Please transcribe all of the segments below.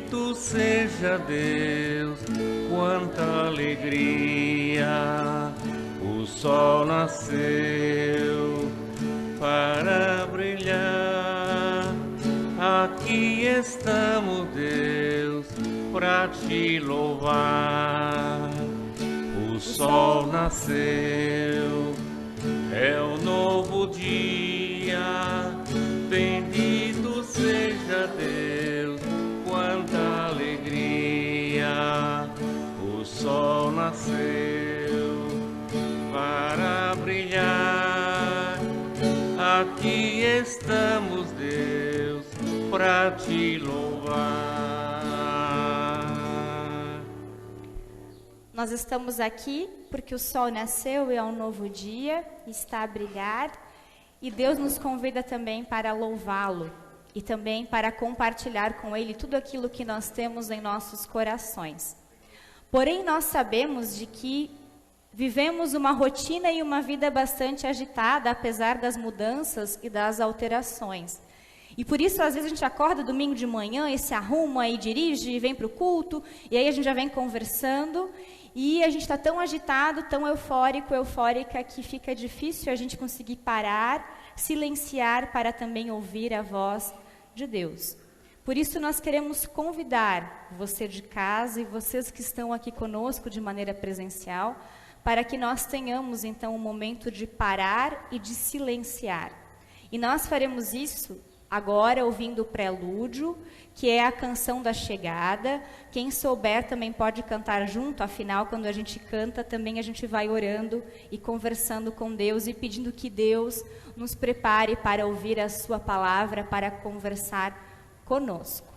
Bendito seja Deus, quanta alegria, o sol nasceu para brilhar. Aqui estamos, Deus, para te louvar. O sol nasceu, é o novo dia. Bendito seja Deus, quanta alegria. O sol nasceu para brilhar. Aqui estamos, Deus, para te louvar. Nós estamos aqui porque o sol nasceu e é um novo dia, está a brilhar, e Deus nos convida também para louvá-lo e também para compartilhar com Ele tudo aquilo que nós temos em nossos corações. Porém, nós sabemos de que vivemos uma rotina e uma vida bastante agitada, apesar das mudanças e das alterações. E por isso, às vezes, a gente acorda domingo de manhã e se arruma e dirige e vem para o culto, e aí a gente já vem conversando, e a gente está tão agitado, tão eufórico, eufórica, que fica difícil a gente conseguir parar, silenciar para também ouvir a voz de Deus. Por isso, nós queremos convidar você de casa e vocês que estão aqui conosco de maneira presencial, para que nós tenhamos, então, um momento de parar e de silenciar. E nós faremos isso agora ouvindo o prelúdio, que é a canção da chegada. Quem souber também pode cantar junto, afinal, quando a gente canta, também a gente vai orando e conversando com Deus e pedindo que Deus nos prepare para ouvir a sua palavra, para conversar conosco.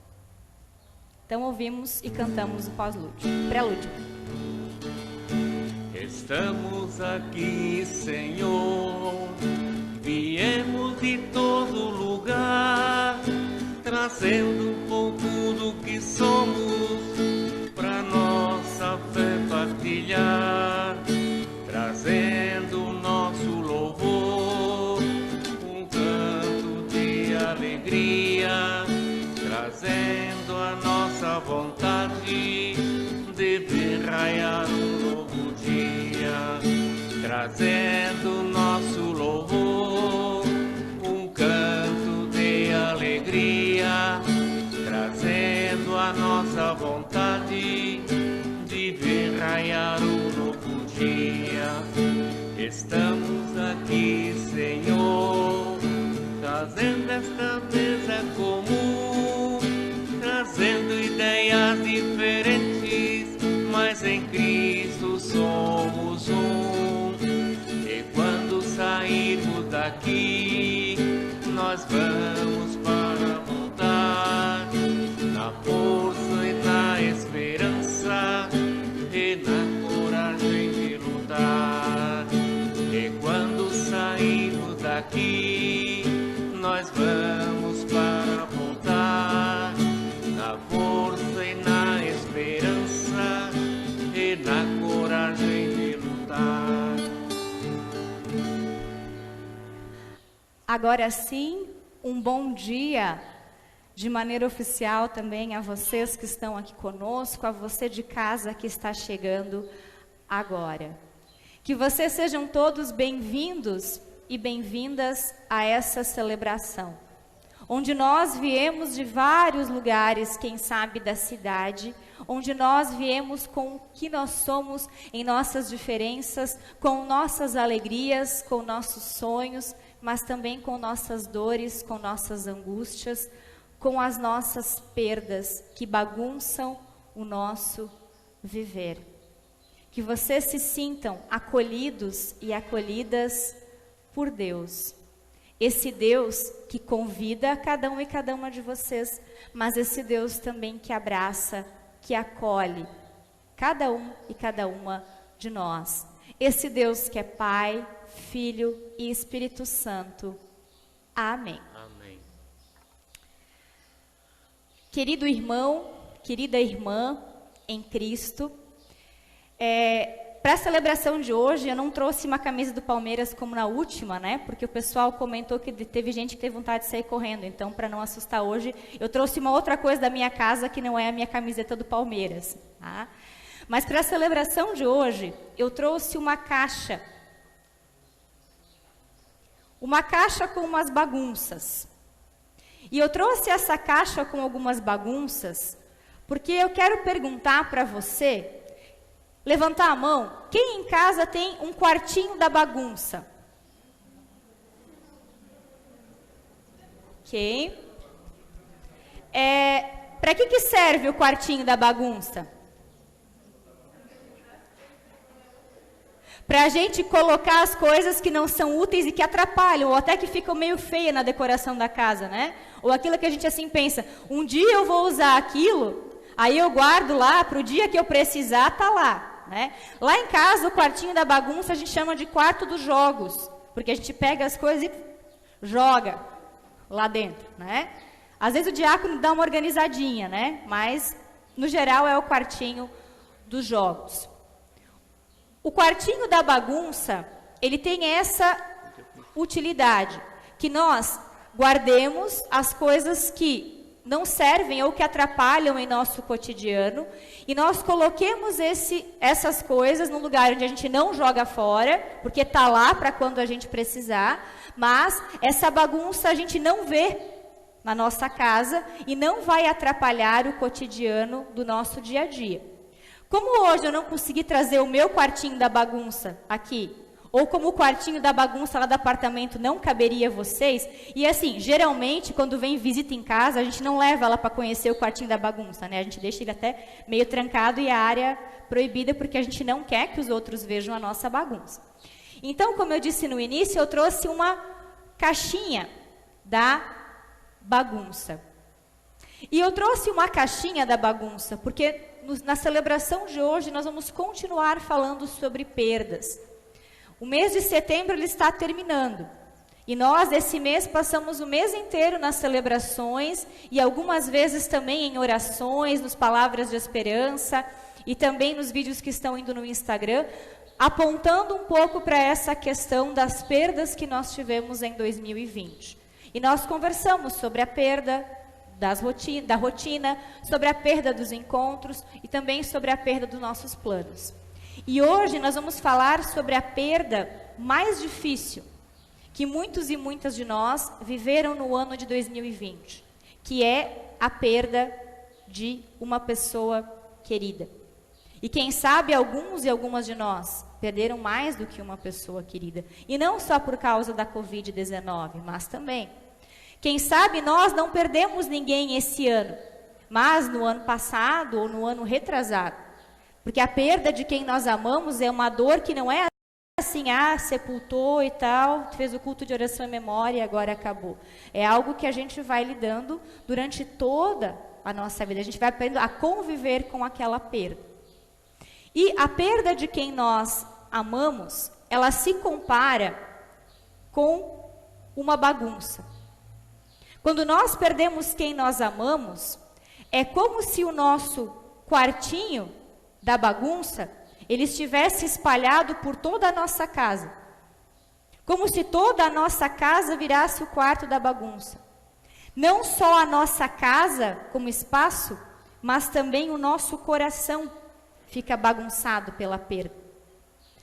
Então ouvimos e cantamos o prelúdio. Estamos aqui, Senhor, viemos de todo lugar, trazendo um pouco do que somos, pra nossa fé partilhar, trazendo o nosso louvor, um canto de alegria, trazendo a nossa vontade de ver raiar um novo dia, trazendo nosso louvor, um canto de alegria, trazendo a nossa vontade de ver raiar um novo dia. Estamos aqui, Senhor, trazendo esta mesa comum, trazendo ideias diferentes, mas em Cristo somos um. E quando sairmos daqui, nós vamos para voltar, na força e na esperança, e na coragem de lutar. E quando sairmos daqui, nós vamos para voltar, na força e na esperança, e na coragem de lutar. Agora sim, um bom dia de maneira oficial também a vocês que estão aqui conosco, a você de casa que está chegando agora. Que vocês sejam todos bem-vindos e bem-vindas a essa celebração, onde nós viemos de vários lugares, quem sabe da cidade, onde nós viemos com o que nós somos em nossas diferenças, com nossas alegrias, com nossos sonhos, mas também com nossas dores, com nossas angústias, com as nossas perdas que bagunçam o nosso viver. Que vocês se sintam acolhidos e acolhidas por Deus. Esse Deus que convida cada um e cada uma de vocês, mas esse Deus também que abraça, que acolhe cada um e cada uma de nós. Esse Deus que é Pai, Filho e Espírito Santo. Amém. Amém. Querido irmão, querida irmã em Cristo, Para a celebração de hoje, eu não trouxe uma camisa do Palmeiras como na última, né? Porque o pessoal comentou que teve gente que teve vontade de sair correndo. Então, para não assustar hoje, eu trouxe uma outra coisa da minha casa que não é a minha camiseta do Palmeiras. Tá? Mas para a celebração de hoje, eu trouxe uma caixa. Uma caixa com umas bagunças. E eu trouxe essa caixa com algumas bagunças porque eu quero perguntar para você... Levantar a mão. Quem em casa tem um quartinho da bagunça? Ok. Para que serve o quartinho da bagunça? Para a gente colocar as coisas que não são úteis e que atrapalham, ou até que ficam meio feias na decoração da casa, né? Ou aquilo que a gente assim pensa, um dia eu vou usar aquilo, aí eu guardo lá, para o dia que eu precisar, tá lá. Né? Lá em casa, o quartinho da bagunça a gente chama de quarto dos jogos, porque a gente pega as coisas e joga lá dentro, né? Às vezes o diácono dá uma organizadinha, né? Mas, no geral, é o quartinho dos jogos. O quartinho da bagunça, ele tem essa utilidade, que nós guardemos as coisas que não servem ou que atrapalham em nosso cotidiano, e nós coloquemos essas coisas num lugar onde a gente não joga fora, porque está lá para quando a gente precisar, mas essa bagunça a gente não vê na nossa casa e não vai atrapalhar o cotidiano do nosso dia a dia. Como hoje eu não consegui trazer o meu quartinho da bagunça aqui, ou como o quartinho da bagunça lá do apartamento não caberia a vocês, e assim, geralmente, quando vem visita em casa, a gente não leva ela para conhecer o quartinho da bagunça, né? A gente deixa ele até meio trancado e a área proibida, porque a gente não quer que os outros vejam a nossa bagunça. Então, como eu disse no início, eu trouxe uma caixinha da bagunça. E eu trouxe uma caixinha da bagunça, porque na celebração de hoje nós vamos continuar falando sobre perdas. O mês de setembro ele está terminando. E nós, esse mês, passamos o mês inteiro nas celebrações e algumas vezes também em orações, nos palavras de esperança e também nos vídeos que estão indo no Instagram, apontando um pouco para essa questão das perdas que nós tivemos em 2020. E nós conversamos sobre a perda da rotina, sobre a perda dos encontros e também sobre a perda dos nossos planos. E hoje nós vamos falar sobre a perda mais difícil que muitos e muitas de nós viveram no ano de 2020, que é a perda de uma pessoa querida. E quem sabe alguns e algumas de nós perderam mais do que uma pessoa querida. E não só por causa da Covid-19, mas também. Quem sabe nós não perdemos ninguém esse ano, mas no ano passado ou no ano retrasado. Porque a perda de quem nós amamos é uma dor que não é assim, sepultou e tal, fez o culto de oração e memória e agora acabou. É algo que a gente vai lidando durante toda a nossa vida. A gente vai aprendendo a conviver com aquela perda. E a perda de quem nós amamos, ela se compara com uma bagunça. Quando nós perdemos quem nós amamos, é como se o nosso quartinho da bagunça, ele estivesse espalhado por toda a nossa casa. Como se toda a nossa casa virasse o quarto da bagunça. Não só a nossa casa como espaço, mas também o nosso coração fica bagunçado pela perda.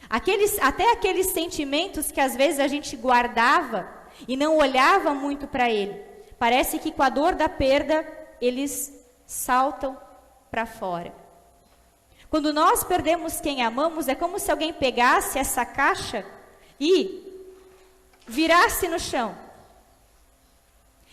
Até aqueles sentimentos que às vezes a gente guardava e não olhava muito para ele. Parece que com a dor da perda, eles saltam para fora. Quando nós perdemos quem amamos, é como se alguém pegasse essa caixa e virasse no chão.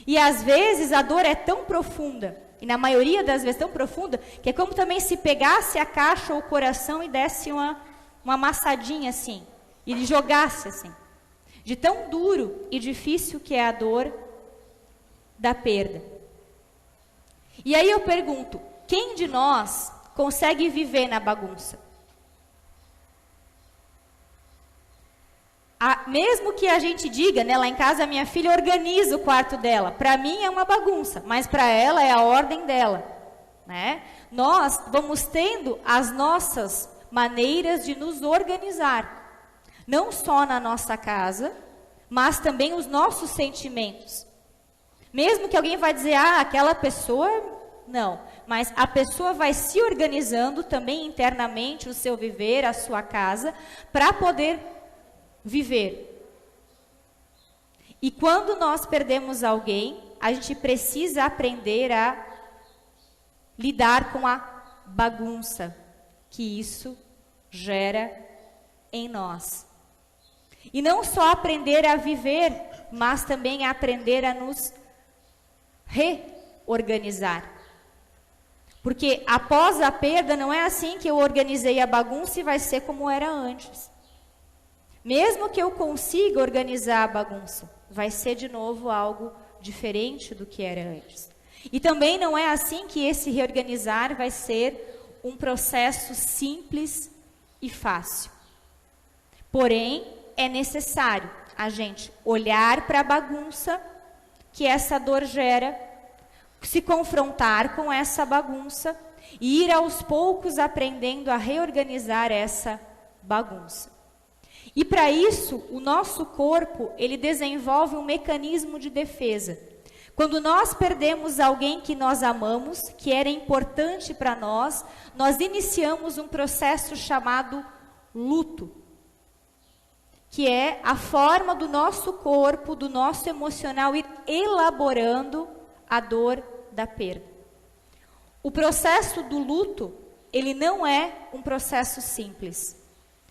E às vezes a dor é tão profunda, e na maioria das vezes tão profunda, que é como também se pegasse a caixa ou o coração e desse uma amassadinha assim, e jogasse assim. De tão duro e difícil que é a dor da perda. E aí eu pergunto, quem de nós consegue viver na bagunça? Mesmo que a gente diga, né, lá em casa a minha filha organiza o quarto dela, para mim é uma bagunça, mas para ela é a ordem dela, né? Nós vamos tendo as nossas maneiras de nos organizar, não só na nossa casa, mas também os nossos sentimentos. Mesmo que alguém vai dizer, aquela pessoa, não, mas a pessoa vai se organizando também internamente, o seu viver, a sua casa, para poder viver. E quando nós perdemos alguém, a gente precisa aprender a lidar com a bagunça que isso gera em nós. E não só aprender a viver, mas também a aprender a nos reorganizar. Porque após a perda, não é assim que eu organizei a bagunça e vai ser como era antes. Mesmo que eu consiga organizar a bagunça, vai ser de novo algo diferente do que era antes. E também não é assim que esse reorganizar vai ser um processo simples e fácil. Porém, é necessário a gente olhar para a bagunça que essa dor gera, se confrontar com essa bagunça e ir aos poucos aprendendo a reorganizar essa bagunça. E para isso, o nosso corpo, ele desenvolve um mecanismo de defesa. Quando nós perdemos alguém que nós amamos, que era importante para nós, nós iniciamos um processo chamado luto, que é a forma do nosso corpo, do nosso emocional ir elaborando a dor da perda. O processo do luto, ele não é um processo simples.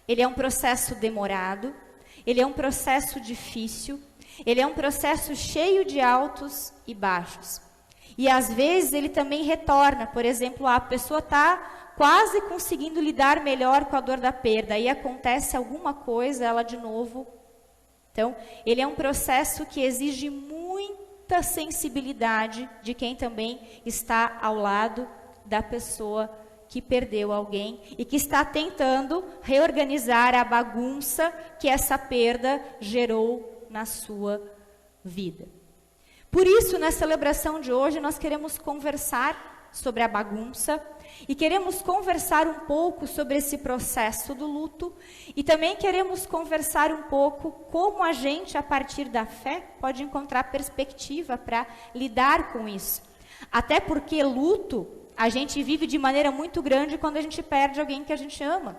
Ele é um processo demorado, ele é um processo difícil, ele é um processo cheio de altos e baixos. E às vezes ele também retorna, por exemplo, a pessoa está quase conseguindo lidar melhor com a dor da perda, aí acontece alguma coisa, ela de novo. Então, ele é um processo que exige muita sensibilidade de quem também está ao lado da pessoa que perdeu alguém e que está tentando reorganizar a bagunça que essa perda gerou na sua vida. Por isso, na celebração de hoje, nós queremos conversar sobre a bagunça e queremos conversar um pouco sobre esse processo do luto e também queremos conversar um pouco como a gente, a partir da fé, pode encontrar perspectiva para lidar com isso. Até porque luto a gente vive de maneira muito grande quando a gente perde alguém que a gente ama.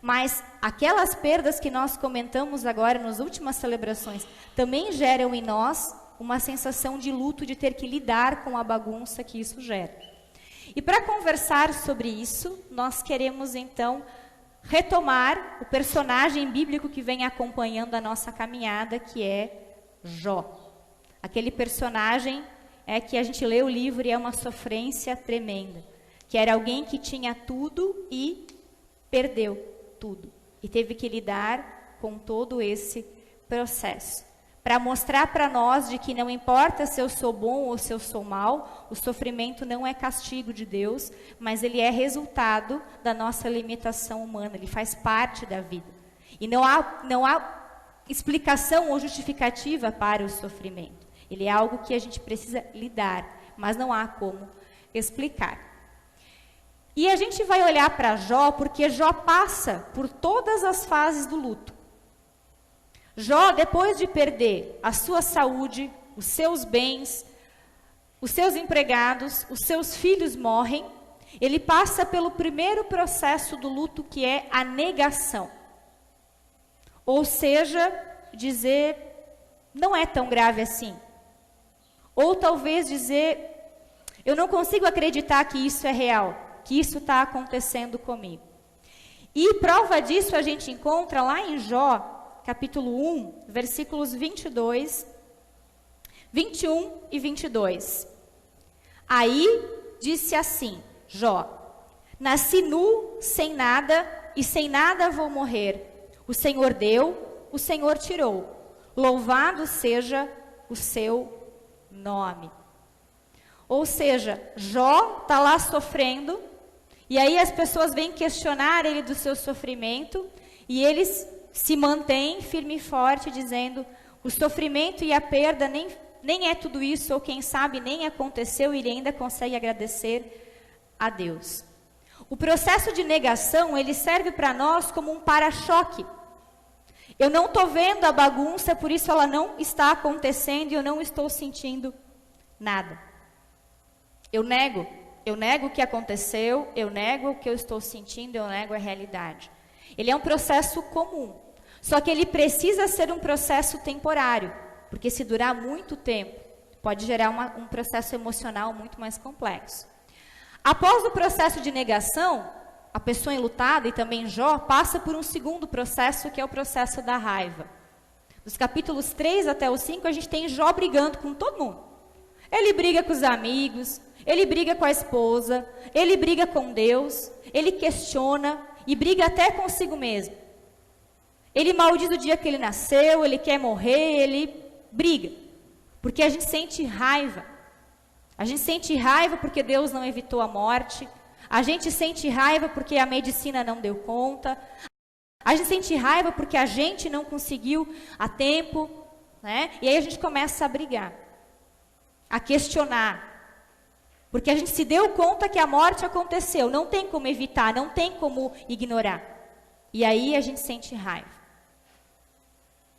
Mas aquelas perdas que nós comentamos agora nas últimas celebrações também geram em nós uma sensação de luto, de ter que lidar com a bagunça que isso gera. E para conversar sobre isso, nós queremos então retomar o personagem bíblico que vem acompanhando a nossa caminhada, que é Jó. Aquele personagem que a gente lê o livro e é uma sofrência tremenda, que era alguém que tinha tudo e perdeu tudo. E teve que lidar com todo esse processo. Para mostrar para nós de que não importa se eu sou bom ou se eu sou mal, o sofrimento não é castigo de Deus, mas ele é resultado da nossa limitação humana, ele faz parte da vida. E não há explicação ou justificativa para o sofrimento. Ele é algo que a gente precisa lidar, mas não há como explicar. E a gente vai olhar para Jó, porque Jó passa por todas as fases do luto. Jó, depois de perder a sua saúde, os seus bens, os seus empregados, os seus filhos morrem, ele passa pelo primeiro processo do luto, que é a negação. Ou seja, dizer, não é tão grave assim. Ou talvez dizer, eu não consigo acreditar que isso é real, que isso está acontecendo comigo. E prova disso a gente encontra lá em Jó, capítulo 1, versículos 22, 21 e 22. Aí disse assim, Jó, nasci nu, sem nada, e sem nada vou morrer. O Senhor deu, o Senhor tirou. Louvado seja o seu nome. Ou seja, Jó está lá sofrendo, e aí as pessoas vêm questionar ele do seu sofrimento, e eles se mantém firme e forte, dizendo, o sofrimento e a perda nem é tudo isso, ou quem sabe nem aconteceu, e ele ainda consegue agradecer a Deus. O processo de negação, ele serve para nós como um para-choque. Eu não estou vendo a bagunça, por isso ela não está acontecendo e eu não estou sentindo nada. Eu nego o que aconteceu, eu nego o que eu estou sentindo, eu nego a realidade. Ele é um processo comum, só que ele precisa ser um processo temporário, porque se durar muito tempo, pode gerar um processo emocional muito mais complexo. Após o processo de negação, a pessoa enlutada e também Jó passa por um segundo processo, que é o processo da raiva. Dos capítulos 3 até o 5, a gente tem Jó brigando com todo mundo. Ele briga com os amigos, ele briga com a esposa, ele briga com Deus, ele questiona e briga até consigo mesmo. Ele maldiz o dia que ele nasceu, ele quer morrer, ele briga. Porque a gente sente raiva. A gente sente raiva porque Deus não evitou a morte. A gente sente raiva porque a medicina não deu conta. A gente sente raiva porque a gente não conseguiu a tempo, né? E aí a gente começa a brigar, a questionar. Porque a gente se deu conta que a morte aconteceu. Não tem como evitar, não tem como ignorar. E aí a gente sente raiva.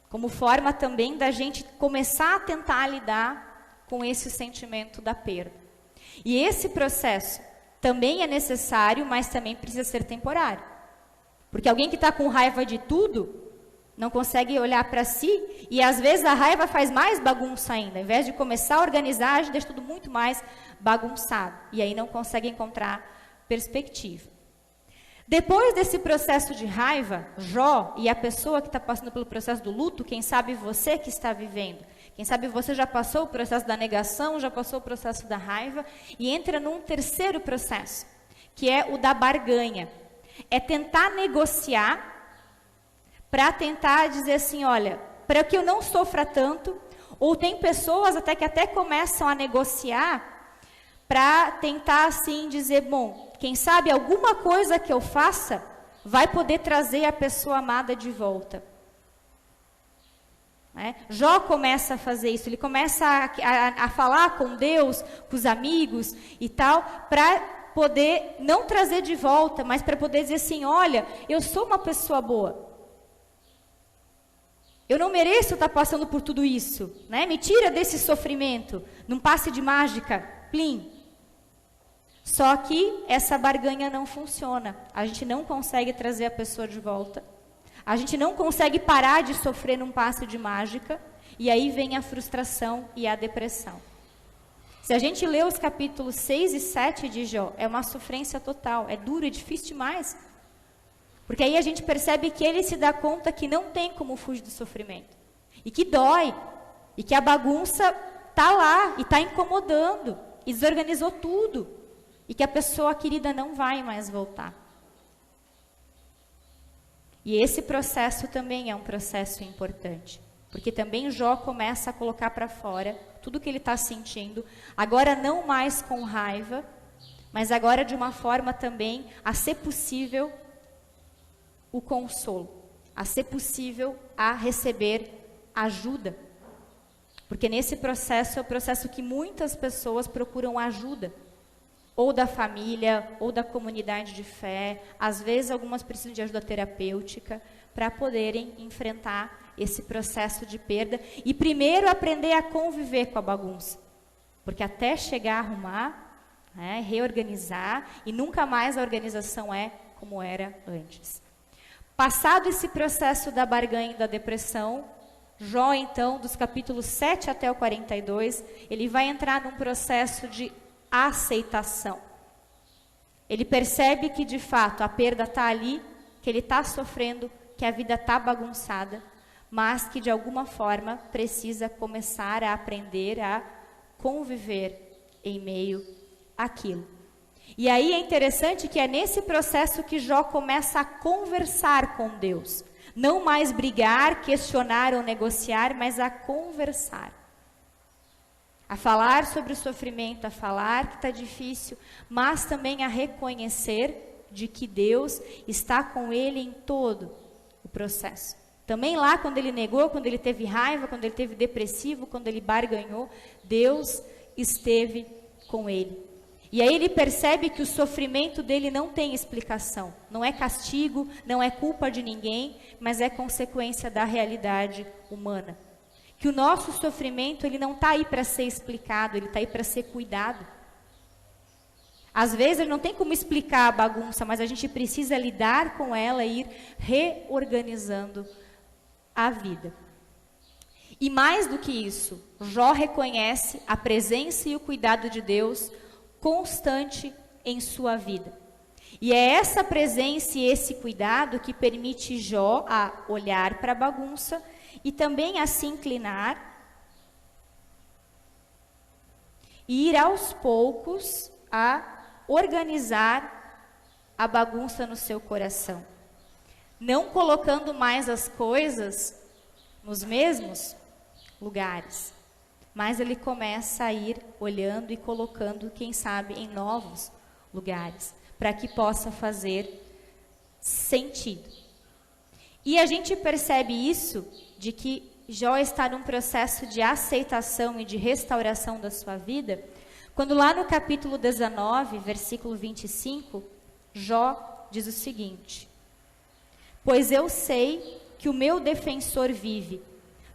Como forma também da gente começar a tentar lidar com esse sentimento da perda. E esse processo também é necessário, mas também precisa ser temporário. Porque alguém que está com raiva de tudo, não consegue olhar para si, e às vezes a raiva faz mais bagunça ainda. Ao invés de começar a organizar, a gente deixa tudo muito mais bagunçado. E aí não consegue encontrar perspectiva. Depois desse processo de raiva, Jó e a pessoa que está passando pelo processo do luto, quem sabe você que está vivendo, quem sabe você já passou o processo da negação, já passou o processo da raiva, e entra num terceiro processo, que é o da barganha. É tentar negociar, para tentar dizer assim, olha, para que eu não sofra tanto, ou tem pessoas até que até começam a negociar, para tentar assim dizer, bom, quem sabe alguma coisa que eu faça vai poder trazer a pessoa amada de volta. Jó começa a fazer isso, ele começa a falar com Deus, com os amigos e tal, para poder não trazer de volta, mas para poder dizer assim, olha, eu sou uma pessoa boa. Eu não mereço estar passando por tudo isso, né? Me tira desse sofrimento, num passe de mágica, plim. Só que essa barganha não funciona, a gente não consegue trazer a pessoa de volta. A gente não consegue parar de sofrer num passe de mágica, e aí vem a frustração e a depressão. Se a gente lê os capítulos 6 e 7 de Jó, é uma sofrência total, é duro e difícil demais. Porque aí a gente percebe que ele se dá conta que não tem como fugir do sofrimento. E que dói, e que a bagunça está lá, e está incomodando, e desorganizou tudo. E que a pessoa querida não vai mais voltar. E esse processo também é um processo importante, porque também Jó começa a colocar para fora tudo que ele está sentindo, agora não mais com raiva, mas agora de uma forma também a ser possível o consolo, a ser possível a receber ajuda. Porque nesse processo é o processo que muitas pessoas procuram ajuda, ou da família, ou da comunidade de fé. Às vezes, algumas precisam de ajuda terapêutica para poderem enfrentar esse processo de perda. E primeiro aprender a conviver com a bagunça. Porque até chegar a arrumar, reorganizar, e nunca mais a organização é como era antes. Passado esse processo da barganha e da depressão, Jó, então, dos capítulos 7 até o 42, ele vai entrar num processo de aceitação. Ele percebe que de fato a perda está ali, que ele está sofrendo, que a vida está bagunçada, mas que de alguma forma precisa começar a aprender a conviver em meio àquilo. E aí é interessante que é nesse processo que Jó começa a conversar com Deus. Não mais brigar, questionar ou negociar, mas a conversar. A falar sobre o sofrimento, a falar que está difícil, mas também a reconhecer de que Deus está com ele em todo o processo. Também lá quando ele negou, quando ele teve raiva, quando ele teve depressivo, quando ele barganhou, Deus esteve com ele. E aí ele percebe que o sofrimento dele não tem explicação. Não é castigo, não é culpa de ninguém, mas é consequência da realidade humana. Que o nosso sofrimento, ele não está aí para ser explicado, ele está aí para ser cuidado. Às vezes não tem como explicar a bagunça, mas a gente precisa lidar com ela e ir reorganizando a vida. E mais do que isso, Jó reconhece a presença e o cuidado de Deus constante em sua vida. E é essa presença e esse cuidado que permite Jó a olhar para a bagunça e também a se inclinar e ir aos poucos a organizar a bagunça no seu coração. Não colocando mais as coisas nos mesmos lugares, mas ele começa a ir olhando e colocando, quem sabe, em novos lugares, para que possa fazer sentido. E a gente percebe isso, de que Jó está num processo de aceitação e de restauração da sua vida, quando lá no capítulo 19, versículo 25, Jó diz o seguinte: pois eu sei que o meu defensor vive,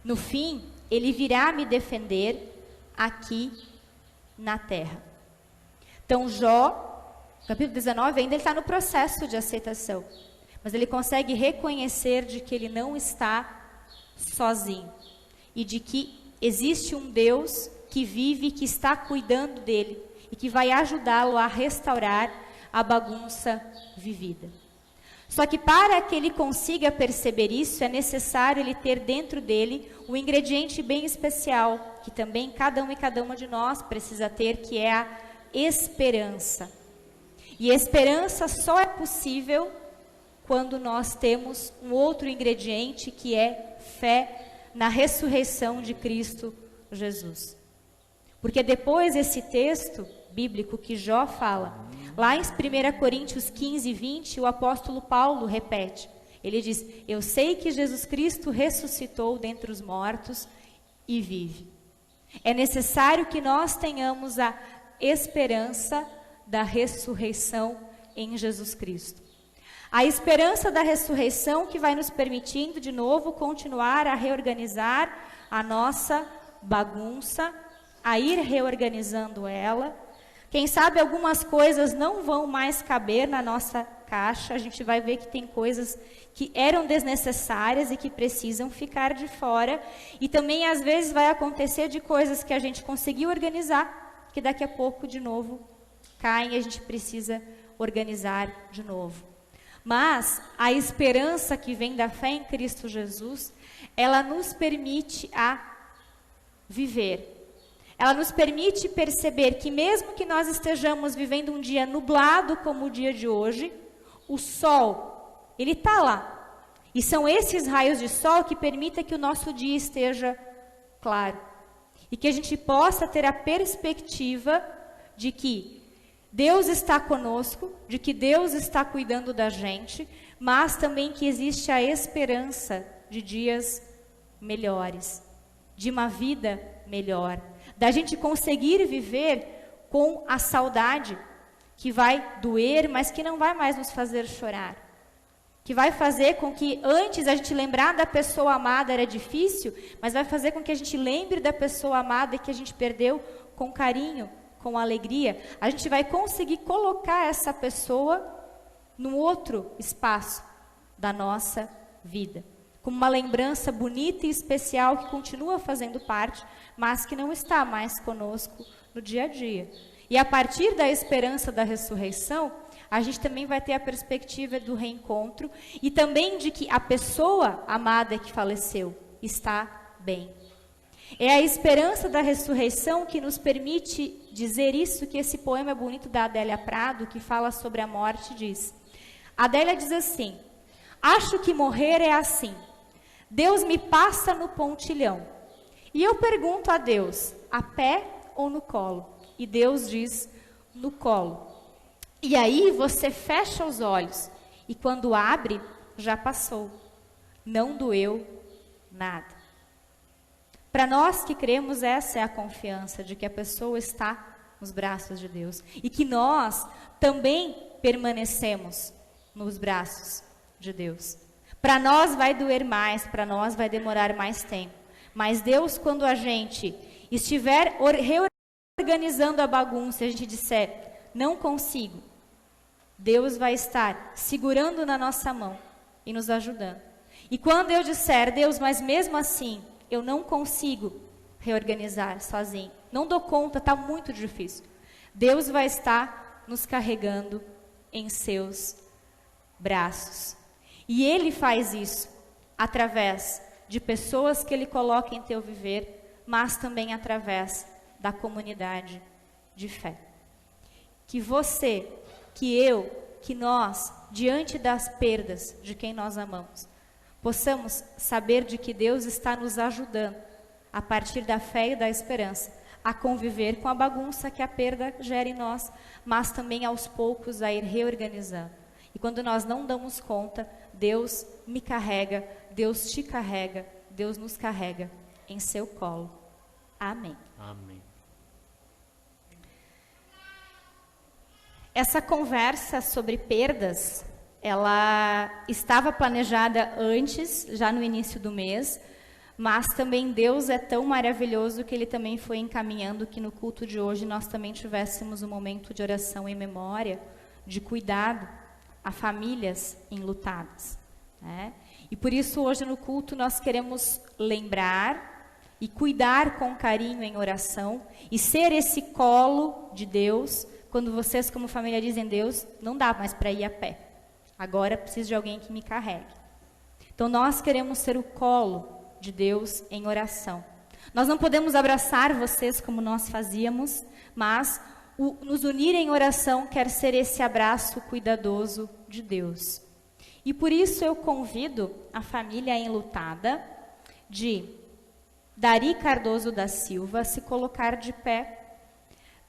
no fim ele virá me defender aqui na terra. Então Jó, capítulo 19, ainda ele está no processo de aceitação, mas ele consegue reconhecer de que ele não está sozinho, e de que existe um Deus que vive, que está cuidando dele, e que vai ajudá-lo a restaurar a bagunça vivida. Só que para que ele consiga perceber isso, é necessário ele ter dentro dele um ingrediente bem especial, que também cada um e cada uma de nós precisa ter, que é a esperança. E a esperança só é possível quando nós temos um outro ingrediente, que é fé na ressurreição de Cristo Jesus. Porque depois esse texto bíblico que Jó fala, lá em 1 Coríntios 15, 20, o apóstolo Paulo repete. Ele diz: eu sei que Jesus Cristo ressuscitou dentre os mortos e vive. É necessário que nós tenhamos a esperança da ressurreição em Jesus Cristo. A esperança da ressurreição que vai nos permitindo de novo continuar a reorganizar a nossa bagunça, a ir reorganizando ela. Quem sabe algumas coisas não vão mais caber na nossa caixa, a gente vai ver que tem coisas que eram desnecessárias e que precisam ficar de fora. E também às vezes vai acontecer de coisas que a gente conseguiu organizar, que daqui a pouco de novo caem e a gente precisa organizar de novo. Mas a esperança que vem da fé em Cristo Jesus, ela nos permite a viver. Ela nos permite perceber que mesmo que nós estejamos vivendo um dia nublado como o dia de hoje, o sol, ele está lá. E são esses raios de sol que permitem que o nosso dia esteja claro. E que a gente possa ter a perspectiva de que Deus está conosco, de que Deus está cuidando da gente, mas também que existe a esperança de dias melhores, de uma vida melhor, da gente conseguir viver com a saudade que vai doer, mas que não vai mais nos fazer chorar, que vai fazer com que antes a gente lembrar da pessoa amada era difícil, mas vai fazer com que a gente lembre da pessoa amada que a gente perdeu com carinho, com alegria. A gente vai conseguir colocar essa pessoa num outro espaço da nossa vida, como uma lembrança bonita e especial que continua fazendo parte, mas que não está mais conosco no dia a dia. E a partir da esperança da ressurreição, a gente também vai ter a perspectiva do reencontro e também de que a pessoa amada que faleceu está bem. É a esperança da ressurreição que nos permite dizer isso, que esse poema bonito da Adélia Prado, que fala sobre a morte, diz. Adélia diz assim: acho que morrer é assim. Deus me passa no pontilhão. E eu pergunto a Deus, a pé ou no colo? E Deus diz, no colo. E aí você fecha os olhos, e quando abre, já passou. Não doeu nada. Para nós que cremos, essa é a confiança de que a pessoa está nos braços de Deus e que nós também permanecemos nos braços de Deus. Para nós vai doer mais, para nós vai demorar mais tempo. Mas Deus, quando a gente estiver reorganizando a bagunça, a gente disser, não consigo, Deus vai estar segurando na nossa mão e nos ajudando. E quando eu disser, Deus, mas mesmo assim, eu não consigo reorganizar sozinho, não dou conta, está muito difícil. Deus vai estar nos carregando em seus braços. E Ele faz isso através de pessoas que Ele coloca em teu viver, mas também através da comunidade de fé. Que você, que eu, que nós, diante das perdas de quem nós amamos, possamos saber de que Deus está nos ajudando, a partir da fé e da esperança, a conviver com a bagunça que a perda gera em nós, mas também aos poucos a ir reorganizando. E quando nós não damos conta, Deus me carrega, Deus te carrega, Deus nos carrega em seu colo. Amém. Amém. Essa conversa sobre perdas, ela estava planejada antes, já no início do mês, mas também Deus é tão maravilhoso que Ele também foi encaminhando que no culto de hoje nós também tivéssemos um momento de oração em memória, de cuidado a famílias enlutadas, né? E por isso hoje no culto nós queremos lembrar e cuidar com carinho em oração e ser esse colo de Deus, quando vocês como família dizem, Deus, não dá mais para ir a pé, agora preciso de alguém que me carregue. Então nós queremos ser o colo de Deus em oração. Nós não podemos abraçar vocês como nós fazíamos, mas nos unir em oração quer ser esse abraço cuidadoso de Deus. E por isso eu convido a família enlutada de Dari Cardoso da Silva a se colocar de pé,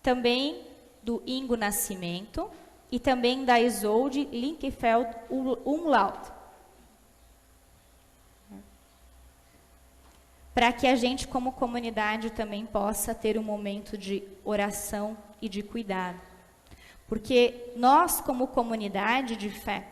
também do Ingo Nascimento e também da Isolde Linkfeld Umlaut, para que a gente como comunidade também possa ter um momento de oração e de cuidado. Porque nós como comunidade de fé,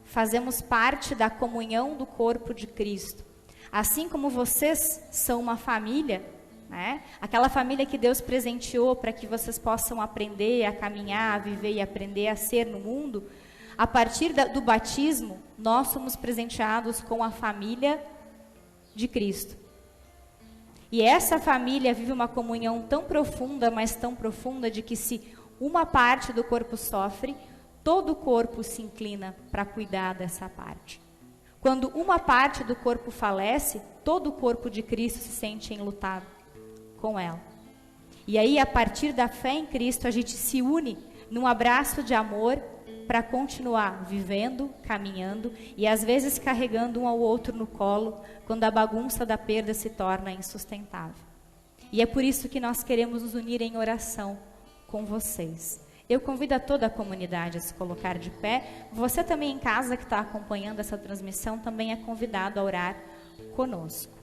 fazemos parte da comunhão do corpo de Cristo. Assim como vocês são uma família, né? Aquela família que Deus presenteou para que vocês possam aprender a caminhar, a viver e aprender a ser no mundo, a partir do batismo, nós somos presenteados com a família de Cristo. E essa família vive uma comunhão tão profunda, mas tão profunda, de que se uma parte do corpo sofre, todo o corpo se inclina para cuidar dessa parte. Quando uma parte do corpo falece, todo o corpo de Cristo se sente enlutado com ela. E aí, a partir da fé em Cristo, a gente se une num abraço de amor para continuar vivendo, caminhando e às vezes carregando um ao outro no colo, quando a bagunça da perda se torna insustentável. E é por isso que nós queremos nos unir em oração com vocês. Eu convido a toda a comunidade a se colocar de pé. Você também em casa que está acompanhando essa transmissão também é convidado a orar conosco.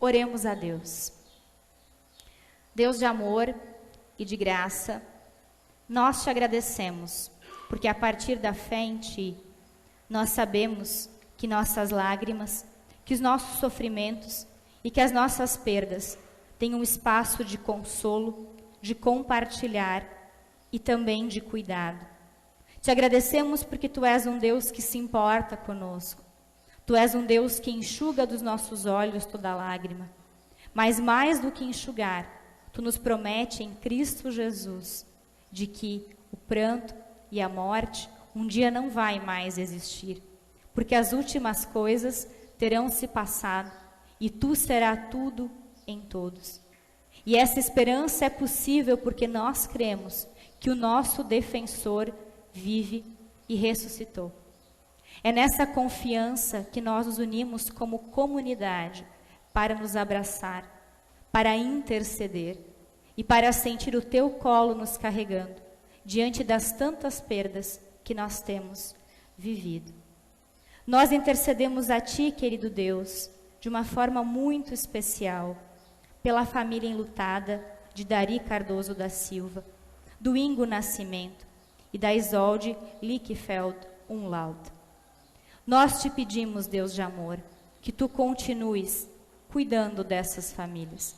Oremos a Deus. Deus de amor e de graça, nós te agradecemos, porque a partir da fé em Ti, nós sabemos que nossas lágrimas, que os nossos sofrimentos e que as nossas perdas têm um espaço de consolo, de compartilhar e também de cuidado. Te agradecemos porque Tu és um Deus que se importa conosco. Tu és um Deus que enxuga dos nossos olhos toda lágrima. Mas mais do que enxugar, Tu nos promete em Cristo Jesus de que o pranto e a morte um dia não vai mais existir, porque as últimas coisas terão se passado e Tu serás tudo em todos. E essa esperança é possível porque nós cremos que o nosso defensor vive e ressuscitou. É nessa confiança que nós nos unimos como comunidade para nos abraçar, para interceder e para sentir o Teu colo nos carregando diante das tantas perdas que nós temos vivido. Nós intercedemos a Ti, querido Deus, de uma forma muito especial, pela família enlutada de Dari Cardoso da Silva, do Ingo Nascimento e da Isolde Lickfeld Umlaut. Nós te pedimos, Deus de amor, que tu continues cuidando dessas famílias,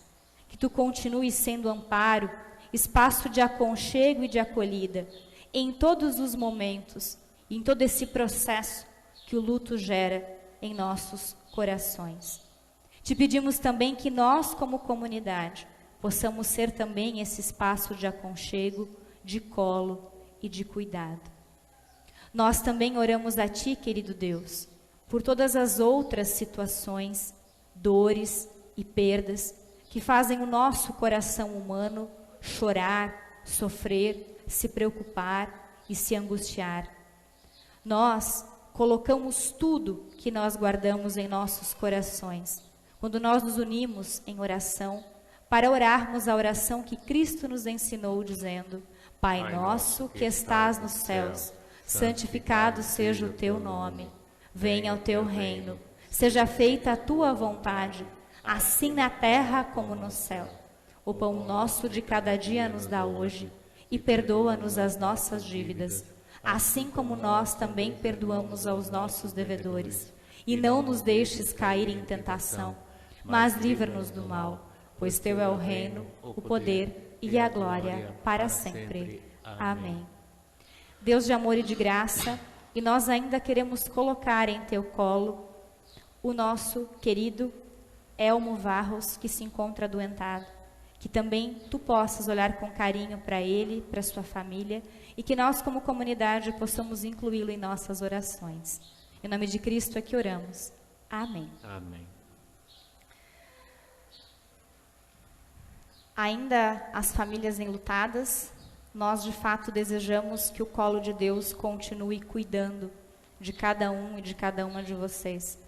que tu continues sendo amparo, espaço de aconchego e de acolhida, em todos os momentos, em todo esse processo que o luto gera em nossos corações. Te pedimos também que nós, como comunidade, possamos ser também esse espaço de aconchego, de colo e de cuidado. Nós também oramos a Ti, querido Deus, por todas as outras situações, dores e perdas que fazem o nosso coração humano chorar, sofrer, se preocupar e se angustiar. Nós colocamos tudo que nós guardamos em nossos corações, quando nós nos unimos em oração, para orarmos a oração que Cristo nos ensinou, dizendo: Pai nosso que estás nos céus, santificado seja o teu nome. Venha o teu reino. Seja feita a tua vontade, assim na terra como no céu. O pão nosso de cada dia nos dá hoje, e perdoa-nos as nossas dívidas, assim como nós também perdoamos aos nossos devedores. E não nos deixes cair em tentação, mas livra-nos do mal, pois teu é o reino, o poder e a glória para sempre. Amém. Deus de amor e de graça, e nós ainda queremos colocar em teu colo o nosso querido Elmo Varros, que se encontra adoentado, que também tu possas olhar com carinho para ele, para sua família, e que nós como comunidade possamos incluí-lo em nossas orações. Em nome de Cristo é que oramos. Amém. Amém. Ainda as famílias enlutadas, nós de fato desejamos que o colo de Deus continue cuidando de cada um e de cada uma de vocês.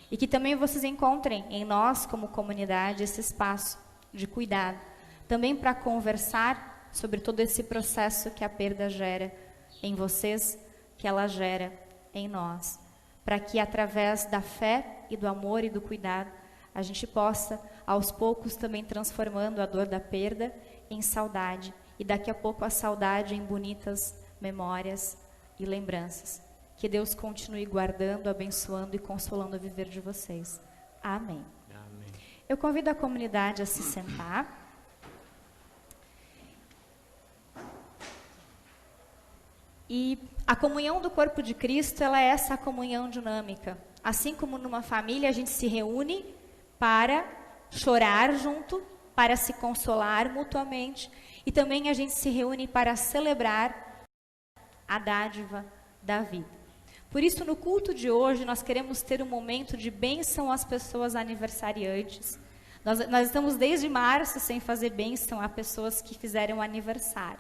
E que também vocês encontrem em nós, como comunidade, esse espaço de cuidado. Também para conversar sobre todo esse processo que a perda gera em vocês, que ela gera em nós. Para que através da fé e do amor e do cuidado, a gente possa, aos poucos, também transformando a dor da perda em saudade. E daqui a pouco a saudade em bonitas memórias e lembranças. Que Deus continue guardando, abençoando e consolando o viver de vocês. Amém. Amém. Eu convido a comunidade a se sentar. E a comunhão do corpo de Cristo, ela é essa comunhão dinâmica. Assim como numa família a gente se reúne para chorar junto, para se consolar mutuamente. E também a gente se reúne para celebrar a dádiva da vida. Por isso, no culto de hoje, nós queremos ter um momento de bênção às pessoas aniversariantes. Nós estamos desde março sem fazer bênção a pessoas que fizeram aniversário.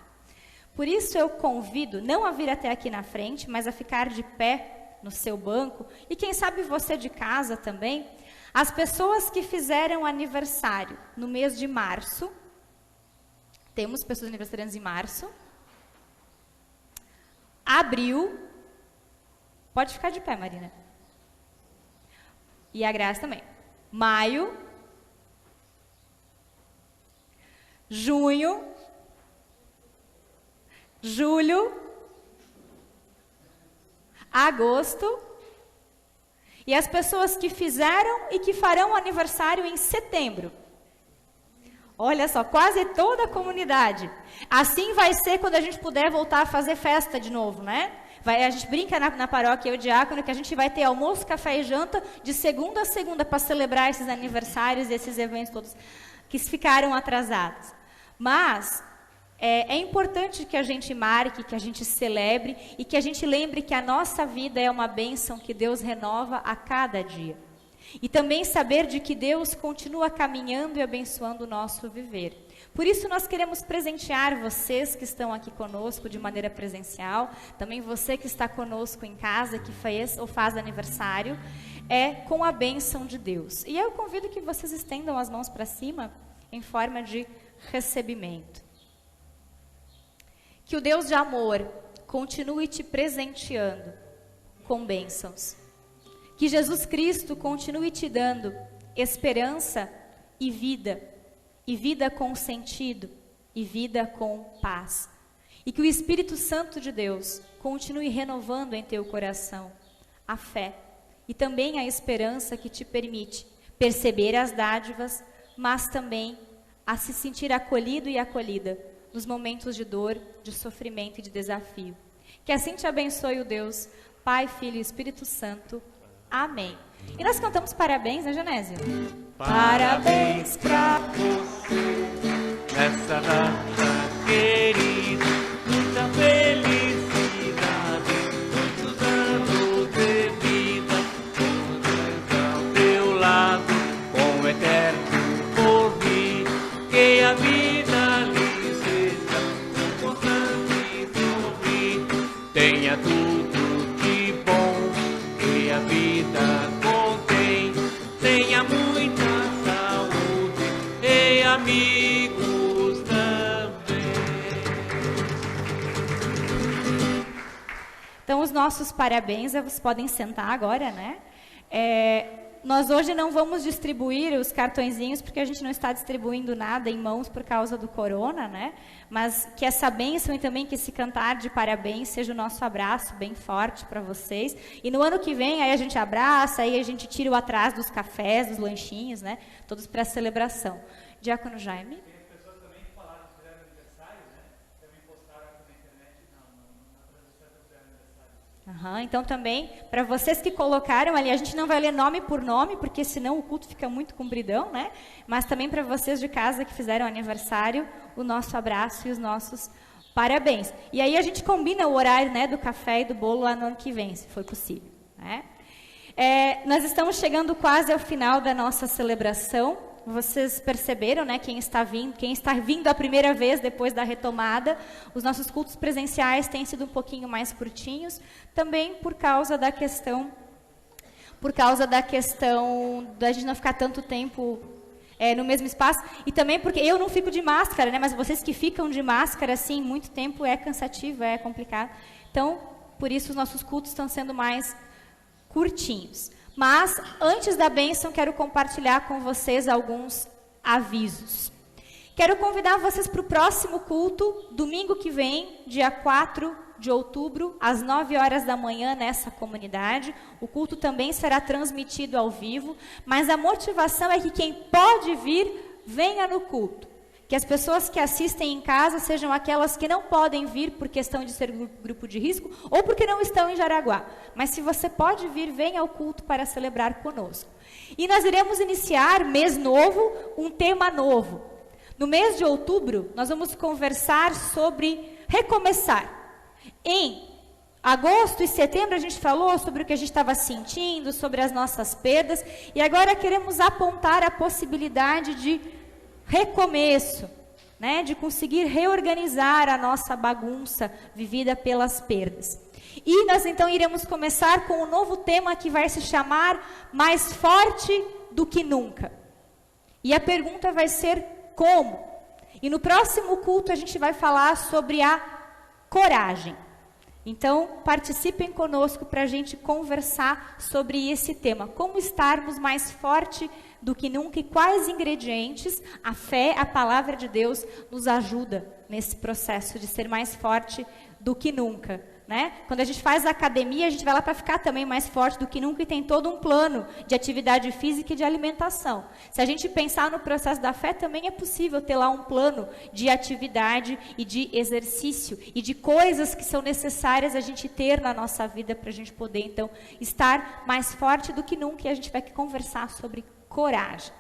Por isso, eu convido, não a vir até aqui na frente, mas a ficar de pé no seu banco. E quem sabe você de casa também. As pessoas que fizeram aniversário no mês de março. Temos pessoas aniversariantes em março. Abril. Pode ficar de pé, Marina. E a Graça também. Maio. Junho. Julho. Agosto. E as pessoas que fizeram e que farão aniversário em setembro. Olha só, quase toda a comunidade. Assim vai ser quando a gente puder voltar a fazer festa de novo, né? A gente brinca na paróquia, eu e o diácono, que a gente vai ter almoço, café e janta de segunda a segunda para celebrar esses aniversários, esses eventos todos que ficaram atrasados. Mas é importante que a gente marque, que a gente celebre e que a gente lembre que a nossa vida é uma bênção que Deus renova a cada dia. E também saber de que Deus continua caminhando e abençoando o nosso viver. Por isso nós queremos presentear vocês que estão aqui conosco de maneira presencial, também você que está conosco em casa, que fez ou faz aniversário, com a bênção de Deus. E eu convido que vocês estendam as mãos para cima em forma de recebimento. Que o Deus de amor continue te presenteando com bênçãos. Que Jesus Cristo continue te dando esperança e vida e vida com sentido, e vida com paz. E que o Espírito Santo de Deus continue renovando em teu coração a fé e também a esperança que te permite perceber as dádivas, mas também a se sentir acolhido e acolhida nos momentos de dor, de sofrimento e de desafio. Que assim te abençoe o Deus, Pai, Filho e Espírito Santo. Amém. E nós cantamos parabéns, né, Genésio? Parabéns pra você nessa data querida, muita felicidade, muitos anos de vida, todos ao teu lado, com o eterno porvir, que a vida lhe seja um constante sorrir, tenha tudo de bom que a vida contém, tenha muita saúde e amigos também. Então, os nossos parabéns, vocês podem sentar agora, né? Nós hoje não vamos distribuir os cartõezinhos, porque a gente não está distribuindo nada em mãos por causa do corona, né? Mas que essa bênção e também que esse cantar de parabéns seja o nosso abraço bem forte para vocês. E no ano que vem, aí a gente abraça, aí a gente tira o atraso dos cafés, dos lanchinhos, né? Todos para a celebração. Diácono Jaime? Tem as pessoas também que falaram que fizeram aniversário, né? Também postaram aqui na internet, na transmissão que fizeram aniversário. Então também, para vocês que colocaram ali, a gente não vai ler nome por nome, porque senão o culto fica muito compridão, né? Mas também para vocês de casa que fizeram aniversário, o nosso abraço e os nossos parabéns. E aí a gente combina o horário, né, do café e do bolo lá no ano que vem, se for possível, né? Nós estamos chegando quase ao final da nossa celebração. Vocês perceberam, né, quem está vindo a primeira vez depois da retomada, os nossos cultos presenciais têm sido um pouquinho mais curtinhos, também por causa da questão da gente não ficar tanto tempo no mesmo espaço, e também porque eu não fico de máscara, né, mas vocês que ficam de máscara, assim, muito tempo é cansativo, é complicado. Então, por isso os nossos cultos estão sendo mais curtinhos. Mas, antes da bênção, quero compartilhar com vocês alguns avisos. Quero convidar vocês para o próximo culto, domingo que vem, dia 4 de outubro, às 9 horas da manhã, nessa comunidade. O culto também será transmitido ao vivo, mas a motivação é que quem pode vir, venha no culto. Que as pessoas que assistem em casa sejam aquelas que não podem vir por questão de ser grupo de risco ou porque não estão em Jaraguá. Mas se você pode vir, venha ao culto para celebrar conosco. E nós iremos iniciar, mês novo, um tema novo. No mês de outubro, nós vamos conversar sobre recomeçar. Em agosto e setembro a gente falou sobre o que a gente estava sentindo, sobre as nossas perdas. E agora queremos apontar a possibilidade de recomeço, né, de conseguir reorganizar a nossa bagunça vivida pelas perdas. E nós então iremos começar com um novo tema que vai se chamar Mais Forte do que Nunca. E a pergunta vai ser como? E no próximo culto a gente vai falar sobre a coragem. Então, participem conosco para a gente conversar sobre esse tema. Como estarmos mais forte do que nunca e quais ingredientes a fé, a palavra de Deus, nos ajuda nesse processo de ser mais forte do que nunca, né? Quando a gente faz academia, a gente vai lá para ficar também mais forte do que nunca e tem todo um plano de atividade física e de alimentação. Se a gente pensar no processo da fé, também é possível ter lá um plano de atividade e de exercício e de coisas que são necessárias a gente ter na nossa vida para a gente poder, então, estar mais forte do que nunca. E a gente vai conversar sobre coragem.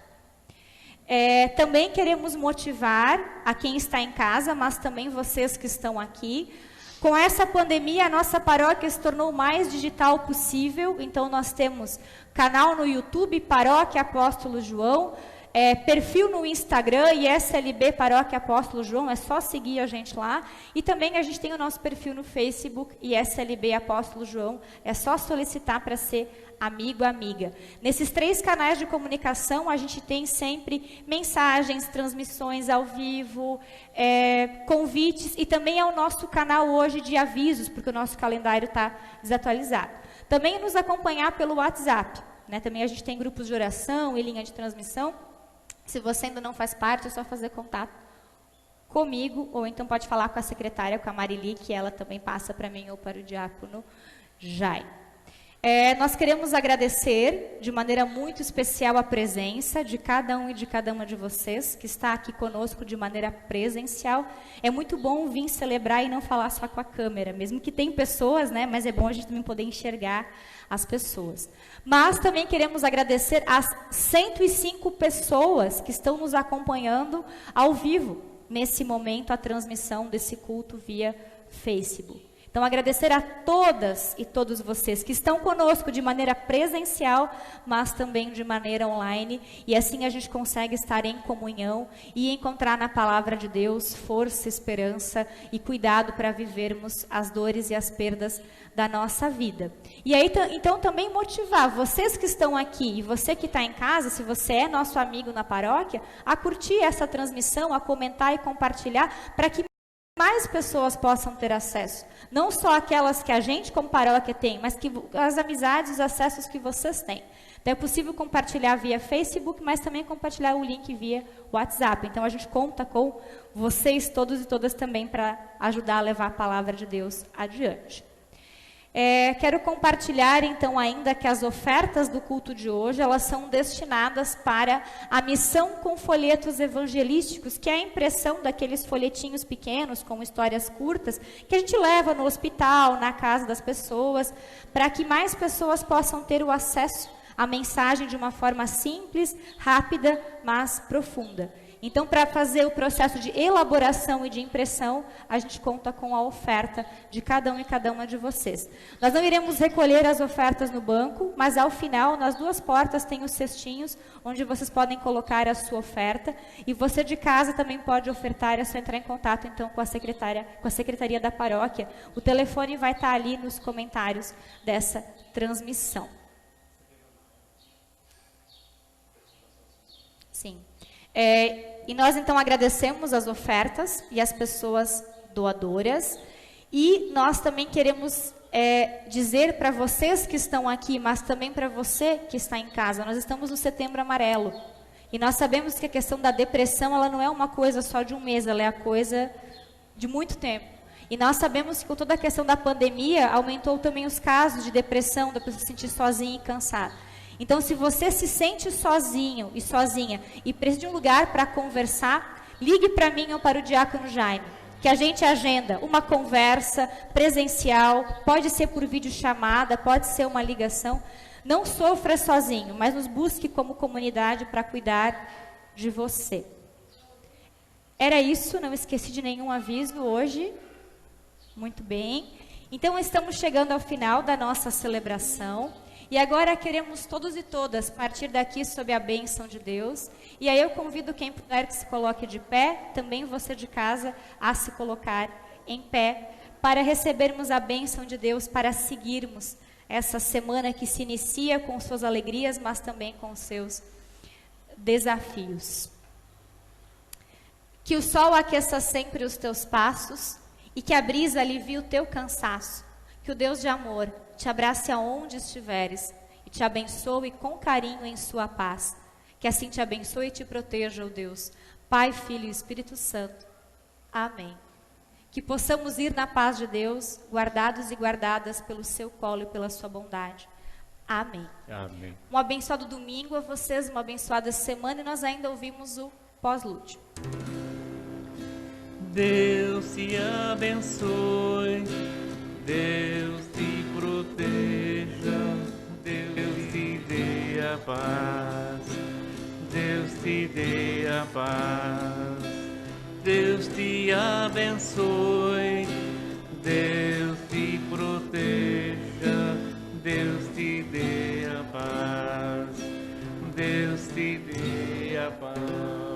Também queremos motivar a quem está em casa, mas também vocês que estão aqui. Com essa pandemia, a nossa paróquia se tornou o mais digital possível, então nós temos canal no YouTube, Paróquia Apóstolo João, perfil no Instagram, ISLB Paróquia Apóstolo João, é só seguir a gente lá. E também a gente tem o nosso perfil no Facebook, ISLB Apóstolo João, é só solicitar para ser amigo, amiga. Nesses 3 canais de comunicação, a gente tem sempre mensagens, transmissões ao vivo, convites, e também é o nosso canal hoje de avisos, porque o nosso calendário está desatualizado. Também nos acompanhar pelo WhatsApp, né? Também a gente tem grupos de oração e linha de transmissão. Se você ainda não faz parte, é só fazer contato comigo, ou então pode falar com a secretária, com a Marili, que ela também passa para mim ou para o diácono Jai. Nós queremos agradecer de maneira muito especial a presença de cada um e de cada uma de vocês que está aqui conosco de maneira presencial. É muito bom vir celebrar e não falar só com a câmera, mesmo que tem pessoas, né? Mas é bom a gente também poder enxergar as pessoas. Mas também queremos agradecer às 105 pessoas que estão nos acompanhando ao vivo, nesse momento, a transmissão desse culto via Facebook. Então, agradecer a todas e todos vocês que estão conosco de maneira presencial, mas também de maneira online, e assim a gente consegue estar em comunhão e encontrar na palavra de Deus força, esperança e cuidado para vivermos as dores e as perdas da nossa vida. E aí, então, também motivar vocês que estão aqui e você que está em casa, se você é nosso amigo na paróquia, a curtir essa transmissão, a comentar e compartilhar, para que mais pessoas possam ter acesso. Não só aquelas que a gente, como paróquia, tem, mas que as amizades, os acessos que vocês têm. Então, é possível compartilhar via Facebook, mas também compartilhar o link via WhatsApp. Então, a gente conta com vocês todos e todas também para ajudar a levar a palavra de Deus adiante. Quero compartilhar, então, ainda que as ofertas do culto de hoje, elas são destinadas para a missão com folhetos evangelísticos, que é a impressão daqueles folhetinhos pequenos, com histórias curtas, que a gente leva no hospital, na casa das pessoas, para que mais pessoas possam ter o acesso à mensagem de uma forma simples, rápida, mas profunda. Então, para fazer o processo de elaboração e de impressão, a gente conta com a oferta de cada um e cada uma de vocês. Nós não iremos recolher as ofertas no banco, mas ao final, nas duas portas, tem os cestinhos, onde vocês podem colocar a sua oferta. E você de casa também pode ofertar, é só entrar em contato, então, com a secretaria da paróquia. O telefone vai estar ali nos comentários dessa transmissão. Sim. E nós, então, agradecemos as ofertas e as pessoas doadoras. E nós também queremos dizer para vocês que estão aqui, mas também para você que está em casa, nós estamos no Setembro Amarelo. E nós sabemos que a questão da depressão, ela não é uma coisa só de um mês, ela é a coisa de muito tempo. E nós sabemos que com toda a questão da pandemia, aumentou também os casos de depressão, da pessoa se sentir sozinha e cansada. Então, se você se sente sozinho e sozinha e precisa de um lugar para conversar, ligue para mim ou para o diácono Jaime, que a gente agenda uma conversa presencial, pode ser por videochamada, pode ser uma ligação. Não sofra sozinho, mas nos busque como comunidade para cuidar de você. Era isso, não esqueci de nenhum aviso hoje. Muito bem. Então, estamos chegando ao final da nossa celebração. E agora queremos todos e todas partir daqui sob a bênção de Deus. E aí eu convido quem puder que se coloque de pé, também você de casa, a se colocar em pé, para recebermos a bênção de Deus, para seguirmos essa semana que se inicia com suas alegrias, mas também com seus desafios. Que o sol aqueça sempre os teus passos e que a brisa alivie o teu cansaço. Que o Deus de amor te abrace aonde estiveres e te abençoe com carinho em sua paz. Que assim te abençoe e te proteja, ó Deus, Pai, Filho e Espírito Santo. Amém. Que possamos ir na paz de Deus, guardados e guardadas pelo seu colo e pela sua bondade. Amém. Amém. Um abençoado domingo a vocês, uma abençoada semana, e nós ainda ouvimos o pós-lúdio. Deus te abençoe, Deus te proteja, Deus te dê a paz, Deus te dê a paz, Deus te abençoe, Deus te proteja, Deus te dê a paz, Deus te dê a paz.